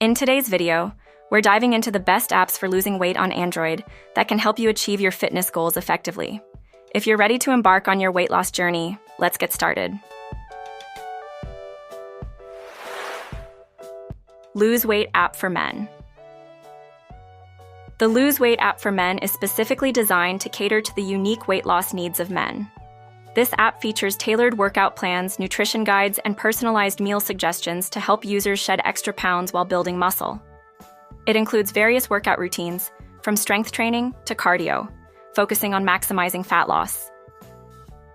In today's video, we're diving into the best apps for losing weight on Android that can help you achieve your fitness goals effectively. If you're ready to embark on your weight loss journey, let's get started. Lose Weight app for men. The Lose Weight app for men is specifically designed to cater to the unique weight loss needs of men. This app features tailored workout plans, nutrition guides, and personalized meal suggestions to help users shed extra pounds while building muscle. It includes various workout routines, from strength training to cardio, focusing on maximizing fat loss.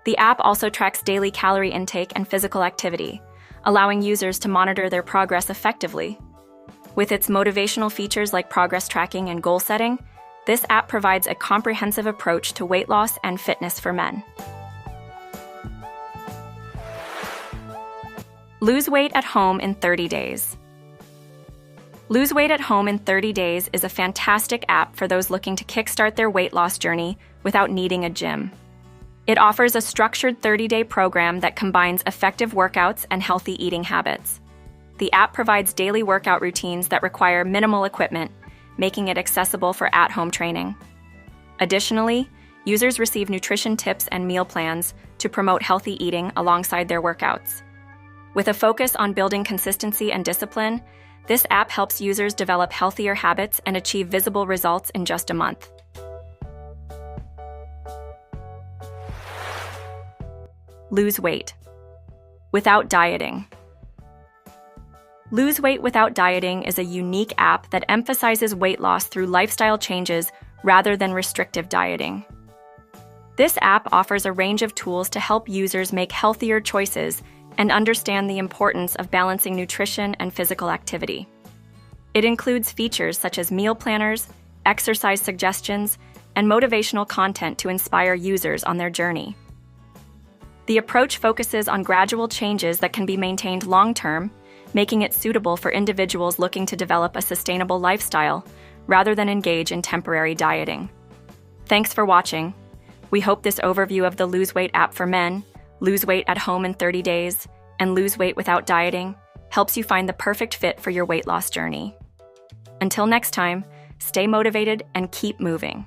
The app also tracks daily calorie intake and physical activity, allowing users to monitor their progress effectively. With its motivational features like progress tracking and goal setting, this app provides a comprehensive approach to weight loss and fitness for men. Lose weight at home in 30 days. Lose Weight at Home in 30 Days is a fantastic app for those looking to kickstart their weight loss journey without needing a gym. It offers a structured 30-day program that combines effective workouts and healthy eating habits. The app provides daily workout routines that require minimal equipment, making it accessible for at-home training. Additionally, users receive nutrition tips and meal plans to promote healthy eating alongside their workouts. With a focus on building consistency and discipline, this app helps users develop healthier habits and achieve visible results in just a month. Lose weight without dieting. Lose Weight Without Dieting is a unique app that emphasizes weight loss through lifestyle changes rather than restrictive dieting. This app offers a range of tools to help users make healthier choices and understand the importance of balancing nutrition and physical activity. It includes features such as meal planners, exercise suggestions, and motivational content to inspire users on their journey. The approach focuses on gradual changes that can be maintained long-term, making it suitable for individuals looking to develop a sustainable lifestyle rather than engage in temporary dieting. Thanks for watching. We hope this overview of the Lose Weight app for men, Lose Weight at Home in 30 Days, and Lose Weight Without Dieting helps you find the perfect fit for your weight loss journey. Until next time, stay motivated and keep moving.